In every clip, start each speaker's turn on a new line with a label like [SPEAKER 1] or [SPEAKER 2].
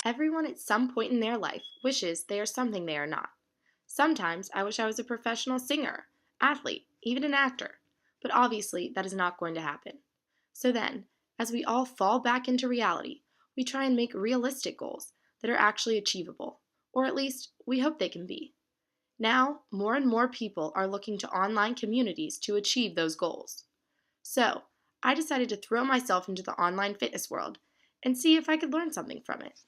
[SPEAKER 1] Everyone at some point in their life wishes they are something they are not. Sometimes I wish I was a professional singer, athlete, even an actor, but obviously that is not going to happen. So then, as we all fall back into reality, we try and make realistic goals that are actually achievable, or at least we hope they can be. Now, more and more people are looking to online communities to achieve those goals. So, I decided to throw myself into the online fitness world and see if I could learn something from it.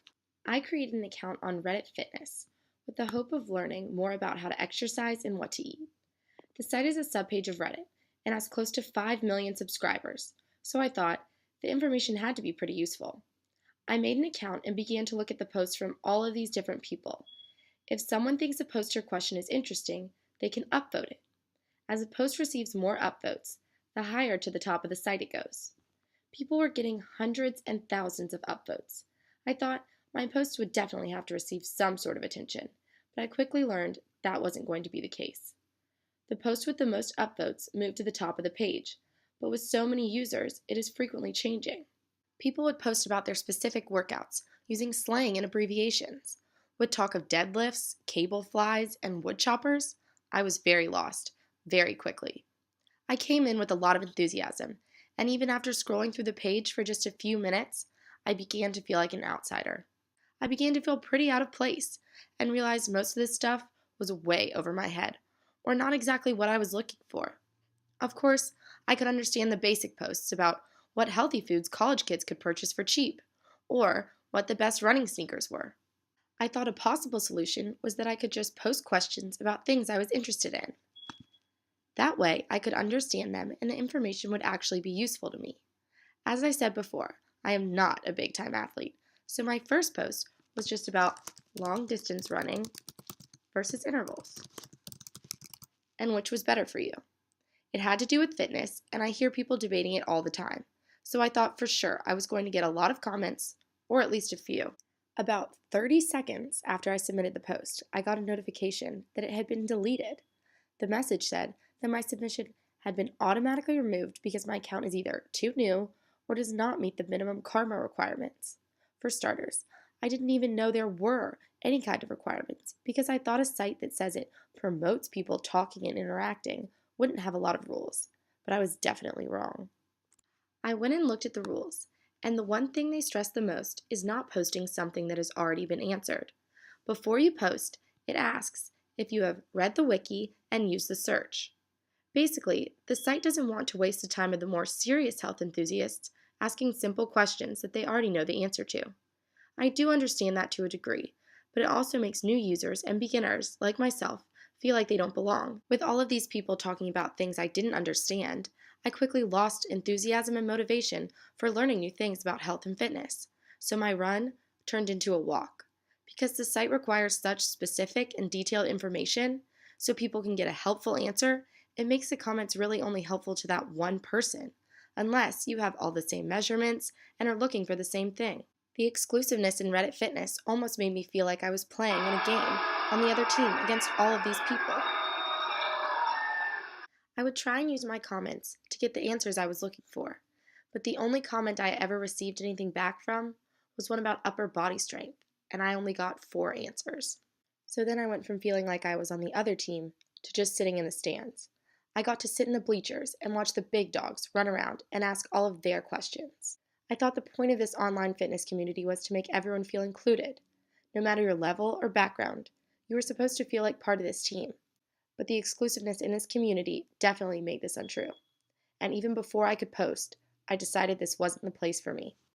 [SPEAKER 1] I created an account on Reddit Fitness with the hope of learning more about how to exercise and what to eat. The site is a subpage of Reddit and has close to 5 million subscribers, so I thought the information had to be pretty useful. I made an account and began to look at the posts from all of these different people. If someone thinks a post or question is interesting, they can upvote it. As a post receives more upvotes, the higher to the top of the site it goes. People were getting hundreds and thousands of upvotes. I thought my post would definitely have to receive some sort of attention, but I quickly learned that wasn't going to be the case. The post with the most upvotes moved to the top of the page, but with so many users, it is frequently changing. People would post about their specific workouts using slang and abbreviations, would talk of deadlifts, cable flies, and wood choppers. I was very lost, very quickly. I came in with a lot of enthusiasm, and even after scrolling through the page for just a few minutes, I began to feel like an outsider. I began to feel pretty out of place and realized most of this stuff was way over my head, or not exactly what I was looking for. Of course, I could understand the basic posts about what healthy foods college kids could purchase for cheap, or what the best running sneakers were. I thought a possible solution was that I could just post questions about things I was interested in. That way, I could understand them and the information would actually be useful to me. As I said before, I am not a big time athlete, so my first post was just about long distance running versus intervals, and which was better for you. It had to do with fitness, and I hear people debating it all the time, so I thought for sure I was going to get a lot of comments, or at least a few. About 30 seconds after I submitted the post, I got a notification that it had been deleted. The message said that my submission had been automatically removed because my account is either too new or does not meet the minimum karma requirements. For starters, I didn't even know there were any kind of requirements because I thought a site that says it promotes people talking and interacting wouldn't have a lot of rules, but I was definitely wrong. I went and looked at the rules, and the one thing they stress the most is not posting something that has already been answered. Before you post, it asks if you have read the wiki and used the search. Basically, the site doesn't want to waste the time of the more serious health enthusiasts asking simple questions that they already know the answer to. I do understand that to a degree, but it also makes new users and beginners, like myself, feel like they don't belong. With all of these people talking about things I didn't understand, I quickly lost enthusiasm and motivation for learning new things about health and fitness. So my run turned into a walk. Because the site requires such specific and detailed information, so people can get a helpful answer, it makes the comments really only helpful to that one person, unless you have all the same measurements and are looking for the same thing. The exclusiveness in Reddit Fitness almost made me feel like I was playing in a game on the other team against all of these people. I would try and use my comments to get the answers I was looking for, but the only comment I ever received anything back from was one about upper body strength, and I only got 4 answers. So then I went from feeling like I was on the other team to just sitting in the stands. I got to sit in the bleachers and watch the big dogs run around and ask all of their questions. I thought the point of this online fitness community was to make everyone feel included. No matter your level or background, you were supposed to feel like part of this team. But the exclusiveness in this community definitely made this untrue. And even before I could post, I decided this wasn't the place for me.